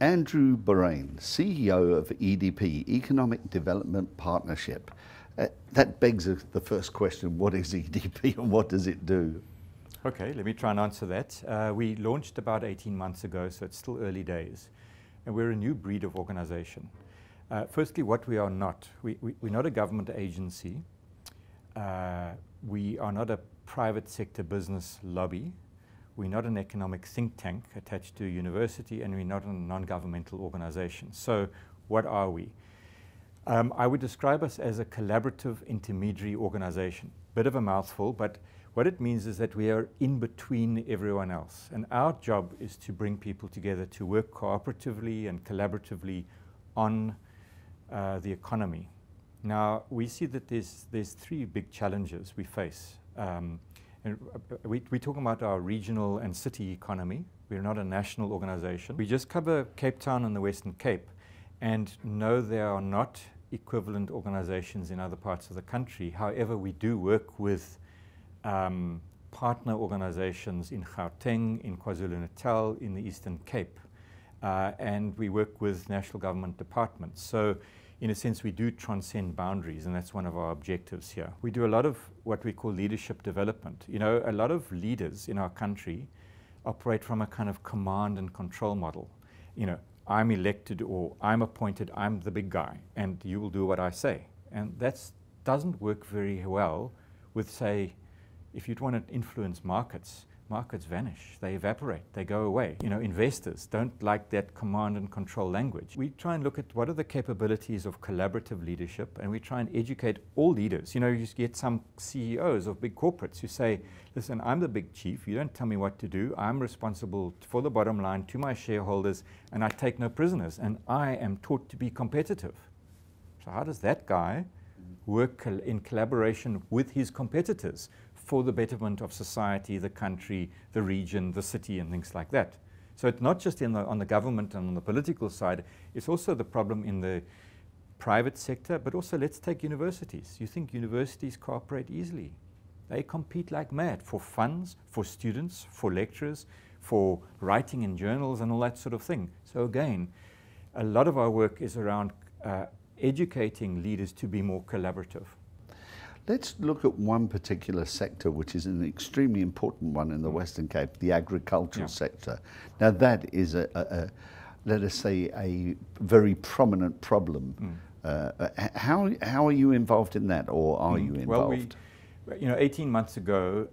Andrew Boraine, CEO of EDP, Economic Development Partnership. That begs the first question, what is EDP and what does it do? Okay, let me try and answer that. We launched about 18 months ago, so it's still early days. And we're a new breed of organization. Firstly, what we are not. We're not a government agency. We are not a private sector business lobby. We're not an economic think tank attached to a university, and we're not a non-governmental organization. So what are we? I would describe us as a collaborative intermediary organization. Bit of a mouthful, but what it means is that we are in between everyone else. And our job is to bring people together to work cooperatively and collaboratively on the economy. Now, we see that there's three big challenges we face. And we're talking about our regional and city economy. We're not a national organization. We just cover Cape Town and the Western Cape. And no, there are not equivalent organizations in other parts of the country. However, we do work with partner organizations in Gauteng, in KwaZulu-Natal, in the Eastern Cape. And we work with national government departments. So in a sense, we do transcend boundaries, and that's one of our objectives here. We do a lot of what we call leadership development. You know, a lot of leaders in our country operate from a kind of command and control model. You know, I'm elected or I'm appointed, I'm the big guy, and you will do what I say. And that doesn't work very well with, say, if you'd want to influence markets, markets vanish, they evaporate, they go away. You know, investors don't like that command and control language. We try and look at what are the capabilities of collaborative leadership, and we try and educate all leaders. You know, you get some CEOs of big corporates who say, listen, I'm the big chief, you don't tell me what to do, I'm responsible for the bottom line to my shareholders, and I take no prisoners, and I am taught to be competitive. So how does that guy work in collaboration with his competitors for the betterment of society, the country, the region, the city, and things like that? So it's not just on the government and on the political side, it's also the problem in the private sector, but also let's take universities. You think universities cooperate easily? They compete like mad for funds, for students, for lecturers, for writing in journals and all that sort of thing. So again, a lot of our work is around educating leaders to be more collaborative. Let's look at one particular sector, which is an extremely important one in the Western Cape, the agricultural sector. Now that is let us say, a very prominent problem. How are you involved in that, or are you involved? Well, you know, 18 months ago,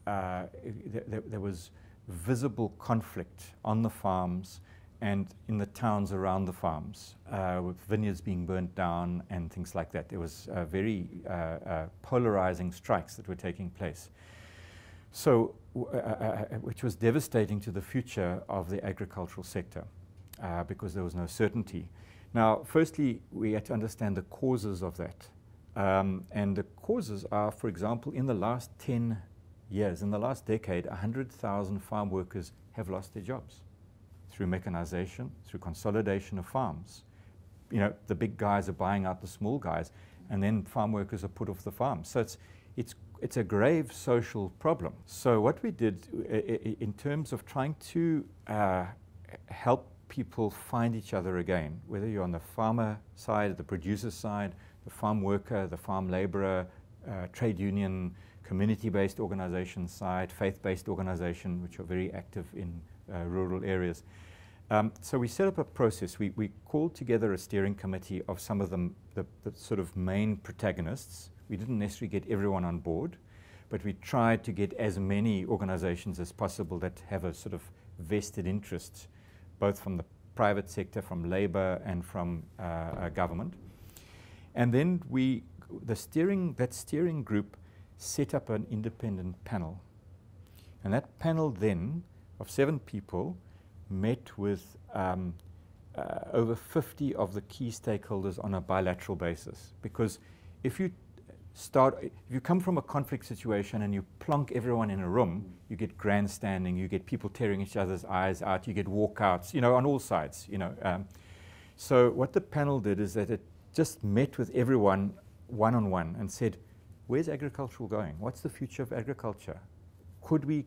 there was visible conflict on the farms and in the towns around the farms, with vineyards being burnt down and things like that. There was very polarizing strikes that were taking place. So, which was devastating to the future of the agricultural sector, because there was no certainty. Now, firstly, we had to understand the causes of that. And the causes are, for example, in the last 10 years, in the last decade, 100,000 farm workers have lost their jobs through mechanization, through consolidation of farms. You know, the big guys are buying out the small guys, and then farm workers are put off the farm. So it's a grave social problem. So what we did in terms of trying to help people find each other again, whether you're on the farmer side, the producer side, the farm worker, the farm laborer, trade union, community-based organization side, faith-based organization, which are very active in rural areas. So we set up a process. We called together a steering committee of some of the sort of main protagonists. We didn't necessarily get everyone on board, but we tried to get as many organizations as possible that have a sort of vested interest, both from the private sector, from labor, and from government. And then that steering group set up an independent panel. And that panel then, of 7 people, met with over 50 of the key stakeholders on a bilateral basis. Because if you come from a conflict situation and you plonk everyone in a room, you get grandstanding, you get people tearing each other's eyes out, you get walkouts, you know, on all sides, you know. So what the panel did is that it just met with everyone one-on-one and said, where's agriculture going? What's the future of agriculture?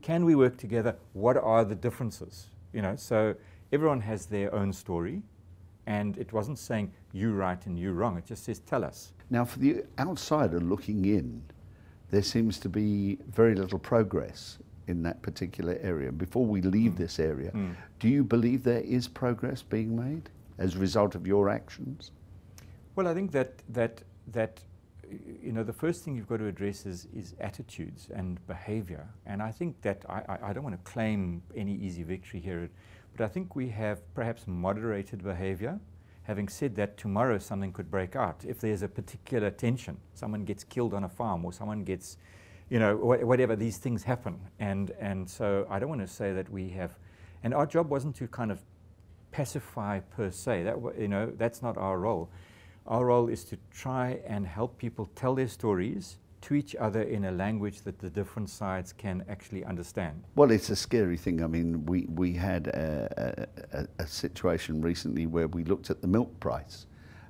Can we work together? What are the differences? You know, so everyone has their own story, and it wasn't saying you right and you wrong. It just says tell us. Now, for the outsider looking in, there seems to be very little progress in that particular area. Before we leave this area, do you believe there is progress being made as a result of your actions? Well, I think that you know, the first thing you've got to address is attitudes and behavior. And I think that I don't want to claim any easy victory here, but I think we have perhaps moderated behavior. Having said that, tomorrow something could break out. If there's a particular tension, someone gets killed on a farm or someone gets, you know, whatever, these things happen. And so I don't want to say that we have, and our job wasn't to kind of pacify per se. That, you know, that's not our role. Our role is to try and help people tell their stories to each other in a language that the different sides can actually understand. Well, it's a scary thing. I mean, we had a situation recently where we looked at the milk price,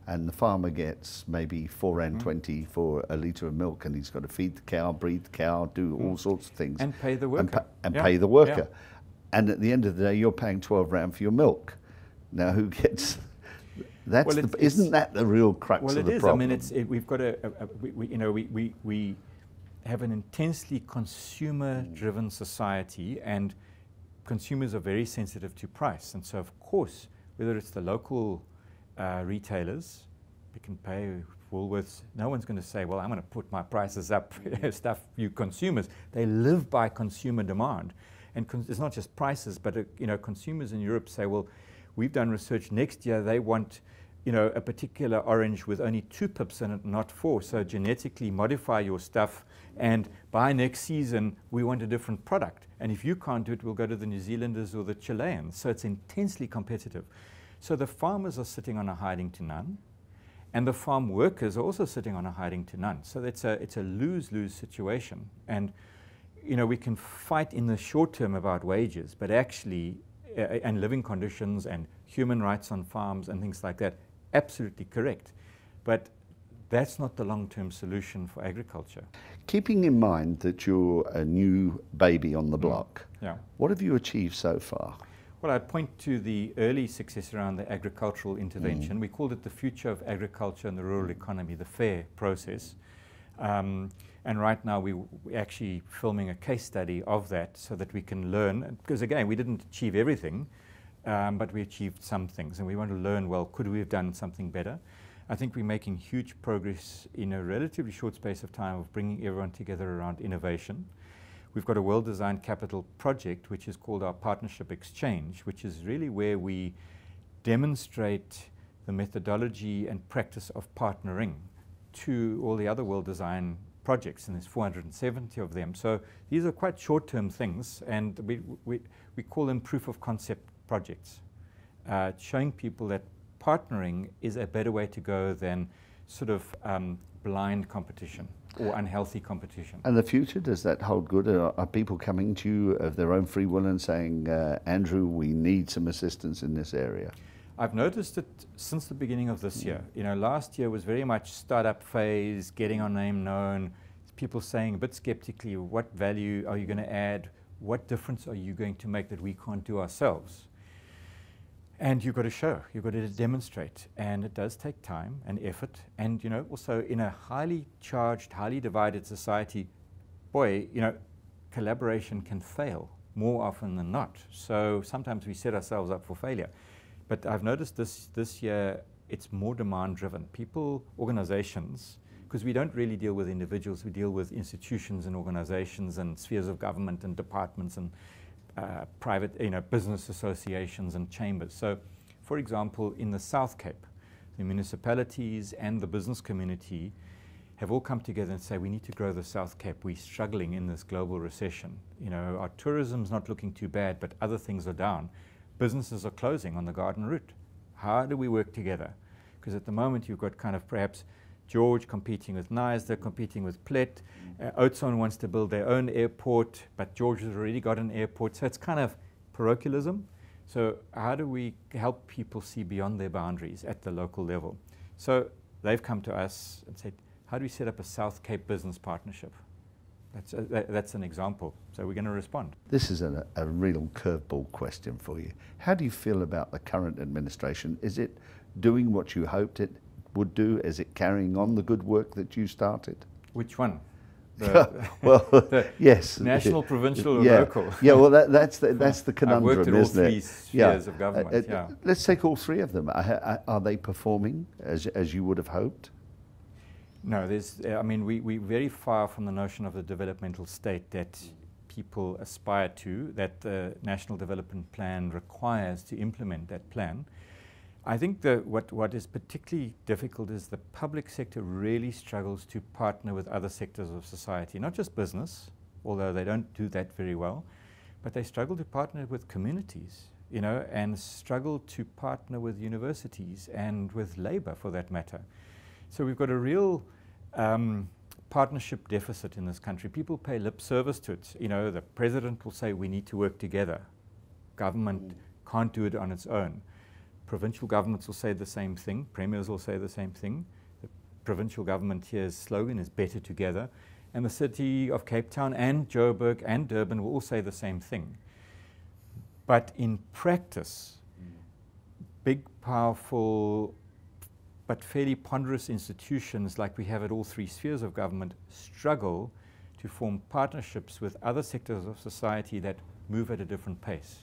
and the farmer gets maybe R4.20 for a litre of milk, and he's got to feed the cow, breed the cow, do all sorts of things. And pay the worker. And pay the worker. Yeah. And at the end of the day, you're paying R12 for your milk. Now, who gets... That's well, isn't that the real crux of the problem? Well, it is. I mean, we've got we have an intensely consumer-driven society, and consumers are very sensitive to price. And so, of course, whether it's the local retailers, we can pay Woolworths. No one's going to say, "Well, I'm going to put my prices up." Stuff you consumers, they live by consumer demand, and it's not just prices, but you know, consumers in Europe say, "Well, we've done research. Next year, they want." You know, a particular orange with only 2 pips in it, not 4. So genetically modify your stuff, and by next season, we want a different product. And if you can't do it, we'll go to the New Zealanders or the Chileans. So it's intensely competitive. So the farmers are sitting on a hiding to none, and the farm workers are also sitting on a hiding to none. So it's a lose-lose situation. And, you know, we can fight in the short term about wages, but actually, and living conditions and human rights on farms and things like that, absolutely correct. But that's not the long-term solution for agriculture. Keeping in mind that you're a new baby on the block, what have you achieved so far? Well, I'd point to the early success around the agricultural intervention. We called it the future of agriculture and the rural economy, the FAIR process. And right now we're actually filming a case study of that so that we can learn, because again, we didn't achieve everything, but we achieved some things, and we want to learn, well, could we have done something better? I think we're making huge progress in a relatively short space of time of bringing everyone together around innovation. We've got a well-designed capital project, which is called our Partnership Exchange, which is really where we demonstrate the methodology and practice of partnering to all the other well-designed projects, and there's 470 of them. So these are quite short-term things, and we call them proof of concept projects, showing people that partnering is a better way to go than sort of blind competition or unhealthy competition. And the future, does that hold good? Are people coming to you of their own free will and saying, Andrew, we need some assistance in this area? I've noticed it since the beginning of this year. You know, last year was very much startup phase, getting our name known, people saying a bit skeptically, what value are you going to add? What difference are you going to make that we can't do ourselves? And you've got to show, you've got to demonstrate, and it does take time and effort. And, you know, also in a highly charged, highly divided society, boy, you know, collaboration can fail more often than not. So sometimes we set ourselves up for failure. But I've noticed this year, it's more demand-driven. People, organizations, because we don't really deal with individuals, we deal with institutions and organizations and spheres of government and departments and private, you know, business associations and chambers. So, for example, in the South Cape, the municipalities and the business community have all come together and say, we need to grow the South Cape. We're struggling in this global recession. You know, our tourism's not looking too bad, but other things are down. Businesses are closing on the Garden Route. How do we work together? Because at the moment you've got kind of perhaps George competing with NISDA, competing with Plet. Oudtshoorn wants to build their own airport, but George has already got an airport. So it's kind of parochialism. So how do we help people see beyond their boundaries at the local level? So they've come to us and said, how do we set up a South Cape business partnership? That's an example. So we're going to respond. This is a real curveball question for you. How do you feel about the current administration? Is it doing what you hoped it would do? Is it carrying on the good work that you started? Which one? Well, yes. National, provincial, or yeah. local? Yeah, well, that's the conundrum, I've worked at all isn't three it? spheres of government. Let's take all three of them. Are they performing as you would have hoped? No, we're very far from the notion of the developmental state that people aspire to, that the National Development Plan requires to implement that plan. I think what is particularly difficult is the public sector really struggles to partner with other sectors of society, not just business, although they don't do that very well, but they struggle to partner with communities, and struggle to partner with universities and with labor for that matter. So we've got a real partnership deficit in this country. People pay lip service to it. The president will say we need to work together. Government can't do it on its own. Provincial governments will say the same thing. Premiers will say the same thing. The provincial government here's slogan is better together. And the city of Cape Town and Joburg and Durban will all say the same thing. But in practice, big, powerful, but fairly ponderous institutions like we have at all three spheres of government struggle to form partnerships with other sectors of society that move at a different pace.